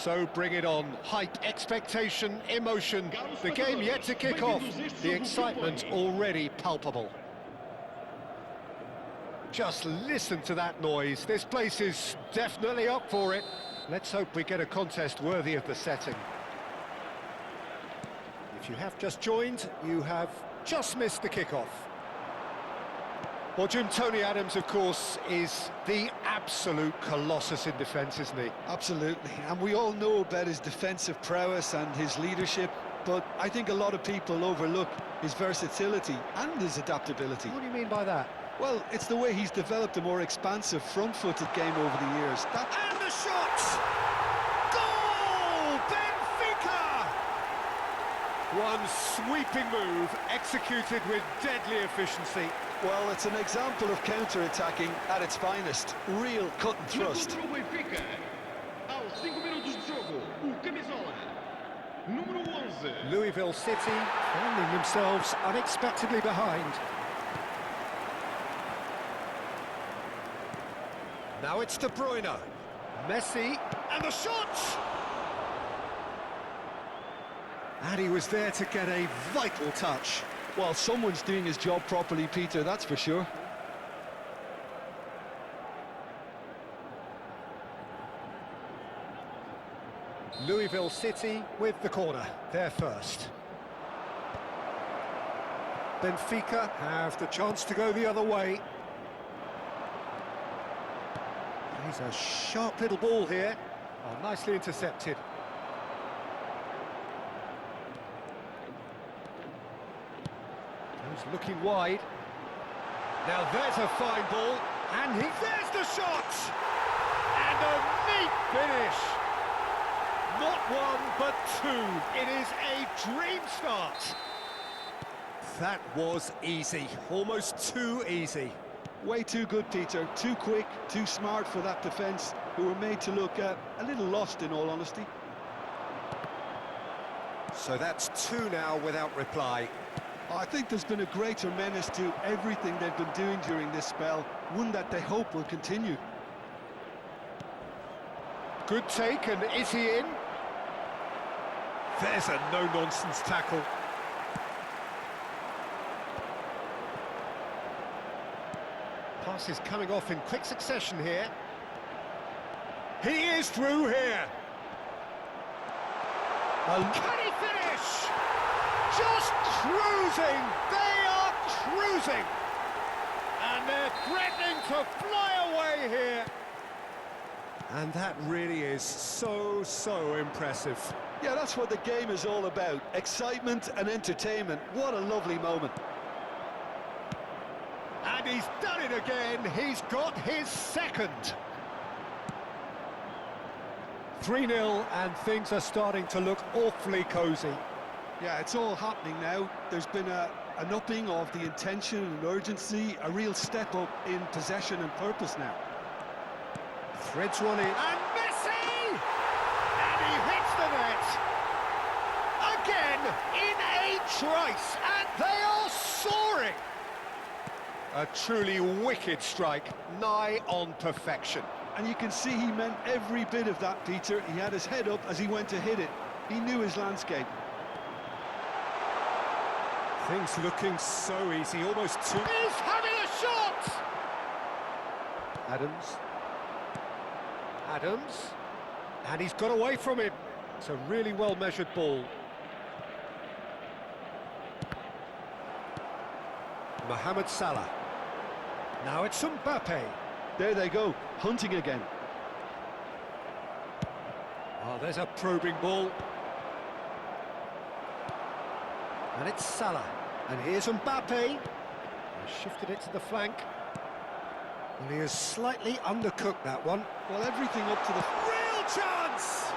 So bring it on. Hype, expectation, emotion. The game yet to kick off. The excitement already palpable. Just listen to that noise. This place is definitely up for it. Let's hope we get a contest worthy of the setting. If you have just joined, you have just missed the kickoff. Well, Jim, Tony Adams, of course, is the absolute colossus in defence, isn't he? Absolutely, and we all know about his defensive prowess and his leadership, but I think a lot of people overlook his versatility and his adaptability. What do you mean by that? Well, it's the way he's developed a more expansive front-footed game over the years. And the shot! Goal! Benfica! One sweeping move, executed with deadly efficiency. Well, it's an example of counter-attacking at its finest. Real cut and thrust. Louisville City finding themselves unexpectedly behind. Now it's De Bruyne. Messi, and the shot! And he was there to get a vital touch. Well, someone's doing his job properly, Peter, that's for sure. Louisville City with the corner, they're first. Benfica have the chance to go the other way. He's a sharp little ball here. Oh, nicely intercepted. He's looking wide. Now there's a fine ball, and there's the shot! And a neat finish! Not one, but two. It is a dream start. That was easy, almost too easy. Way too good, Peter. Too quick, too smart for that defence, who were made to look a little lost, in all honesty. So that's two now without reply. I think there's been a greater menace to everything they've been doing during this spell, one that they hope will continue. Good take, and is he in? There's a no-nonsense tackle. Pass is coming off in quick succession here. He is through here. Can he finish? Just cruising! They are cruising! And they're threatening to fly away here. And that really is so impressive. Yeah, that's what the game is all about. Excitement and entertainment. What a lovely moment. And he's done it again. He's got his second. 3-0, and things are starting to look awfully cosy. Yeah, it's all happening now. There's been an upping of the intention and urgency, a real step up in possession and purpose now. Threads one in. And Messi! And he hits the net. Again, in a trice, and they are soaring. A truly wicked strike, nigh on perfection. And you can see he meant every bit of that, Peter. He had his head up as he went to hit it. He knew his landscape. Things looking so easy, almost too... He's having a shot! Adams. And he's got away from it. It's a really well-measured ball. Mohamed Salah. Now it's Mbappe. There they go, hunting again. Oh, there's a probing ball. And it's Salah. And here's Mbappe. He's shifted it to the flank. And he has slightly undercooked that one. Well, everything up to the... Real chance!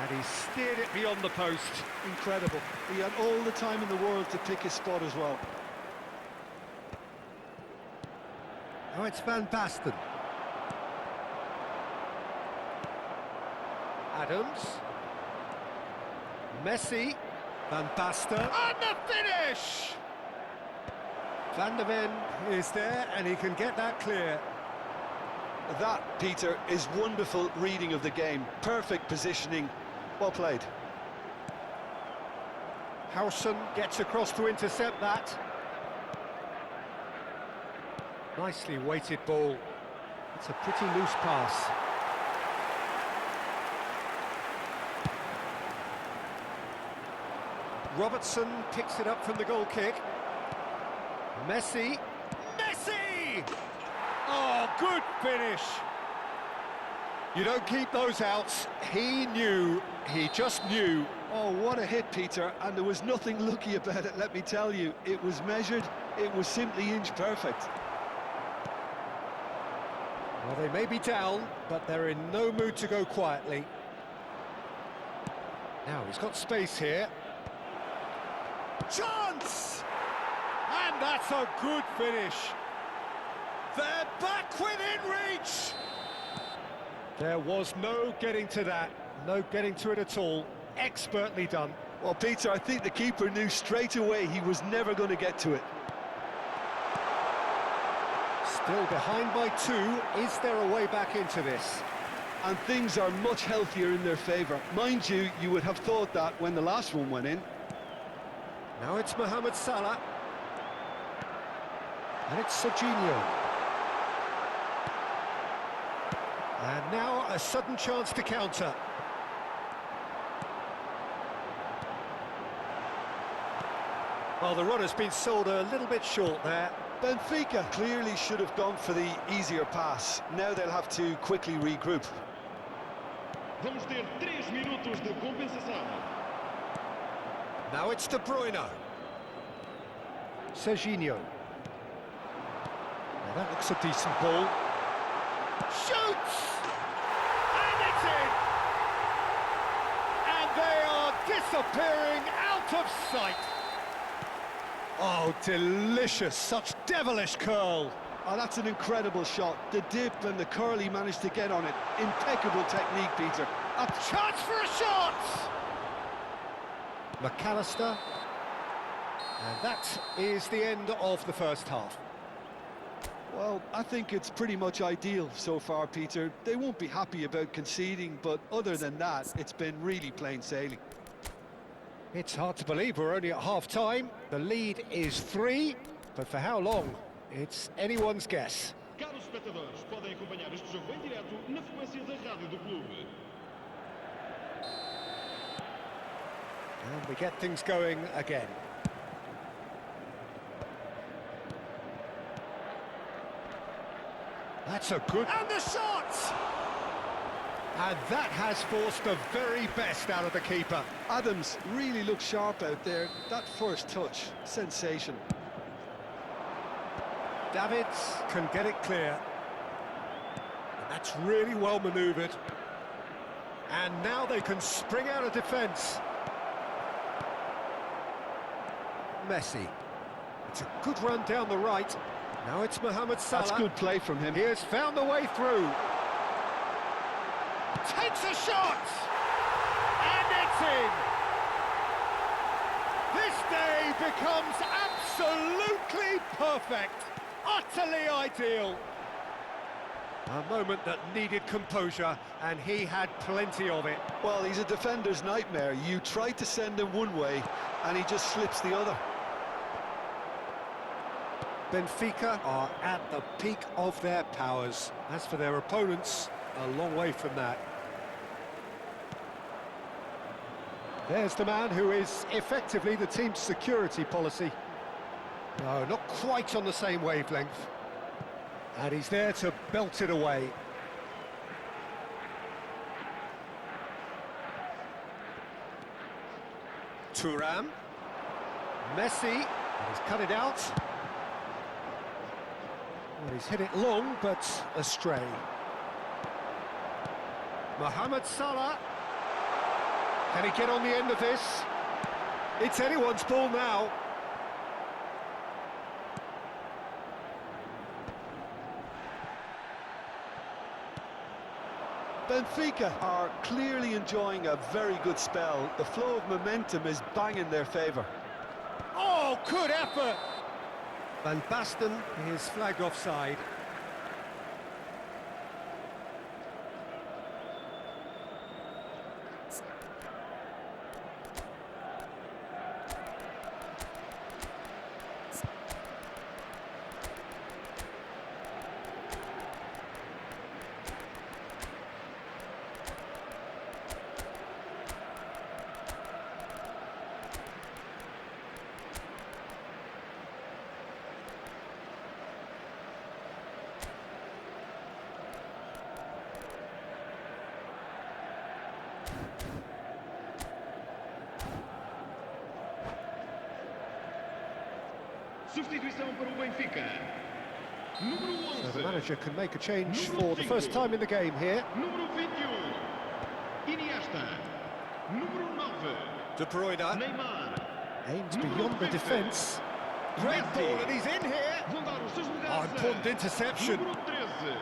And he steered it beyond the post. Incredible. He had all the time in the world to pick his spot as well. Now it's Van Basten. Adams. Messi. Van Basten. And the finish! Van der Ven is there, and he can get that clear. That, Peter, is wonderful reading of the game. Perfect positioning. Well played. Howson gets across to intercept that. Nicely weighted ball. It's a pretty loose pass. Robertson picks it up from the goal kick. Messi. Messi! Oh, good finish. You don't keep those outs. He knew, he just knew. Oh, what a hit, Peter, and there was nothing lucky about it, let me tell you. It was measured, it was simply inch perfect. Well, they may be down, but they're in no mood to go quietly. Now, he's got space here. Chance! And that's a good finish. They're back within reach! There was no getting to that, no getting to it at all. Expertly done. Well, Peter, I think the keeper knew straight away he was never going to get to it. Still behind by 2. Is there a way back into this? And things are much healthier in their favour. Mind you, you would have thought that when the last one went in. Now it's Mohamed Salah. And it's Serginho. And now a sudden chance to counter. Well, the run has been sold a little bit short there. Benfica clearly should have gone for the easier pass. Now they'll have to quickly regroup. Vamos ter 3 minutos de compensação. Now it's De Bruyne. Serginho. Now that looks a decent ball. Shoots! And it's in! And they are disappearing out of sight. Oh, delicious, such devilish curl. Oh, that's an incredible shot. The dip and the curl he managed to get on it. Impeccable technique, Peter. A chance for a shot! McAllister. And that is the end of the first half. Well, I think it's pretty much ideal so far, Peter. They won't be happy about conceding, but other than that, it's been really plain sailing. It's hard to believe we're only at half-time. The lead is 3, but for how long? It's anyone's guess. Caros espectadores, podem acompanhar este jogo em direto na frequência da rádio do clube. And we get things going again. That's a good... And the shot! And that has forced the very best out of the keeper. Adams really looks sharp out there. That first touch, sensation. Davids can get it clear. And that's really well manoeuvred. And now they can spring out of defence. Messi. It's a good run down the right. Now it's Mohamed Salah. That's good play from him. He has found the way through. Takes a shot! And it's in! This day becomes absolutely perfect, utterly ideal. A moment that needed composure, and he had plenty of it. Well, he's a defender's nightmare. You try to send him one way, and he just slips the other. Benfica are at the peak of their powers. As for their opponents, a long way from that. There's the man who is effectively the team's security policy. No, not quite on the same wavelength. And he's there to belt it away. Thuram. Messi. He's cut it out. Well, he's hit it long, but astray. Mohamed Salah. Can he get on the end of this? It's anyone's ball now. Benfica are clearly enjoying a very good spell. The flow of momentum is bang in their favour. Oh, good effort! Van Basten is flagged offside. Substituição para o Benfica. Número So 11. the manager can make a change Número for the first 5. time in the game here. Número 21. Iniesta. Número 9. De Bruyne Neymar. aims Número beyond the 20. defence. Great Messi. ball, and he's in here. Vão dar os seus Oh, lugares. important interception. Número 13.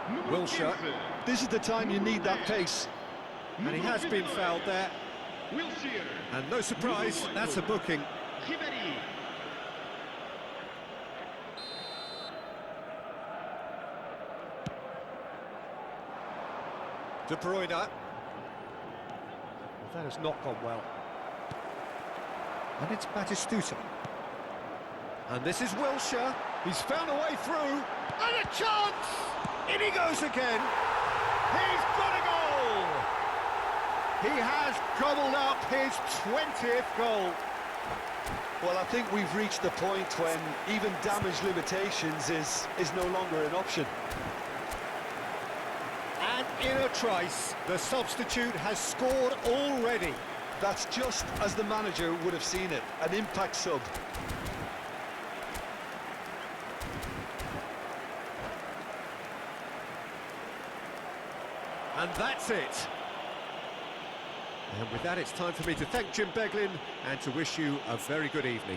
Número Wilshere. 15. This is the time you need that pace. And he has been fouled there. Wilshere. And no surprise, Número 8. that's a booking. Ribéry. De Bruyne. That has not gone well. And it's Batistuta. And this is Wilshere. He's found a way through. And a chance! In he goes again. He's got a goal! He has gobbled up his 20th goal. Well, I think we've reached the point when even damage limitations is no longer an option. And in a trice, the substitute has scored already. That's just as the manager would have seen it, an impact sub. And that's it. And with that, it's time for me to thank Jim Beglin and to wish you a very good evening.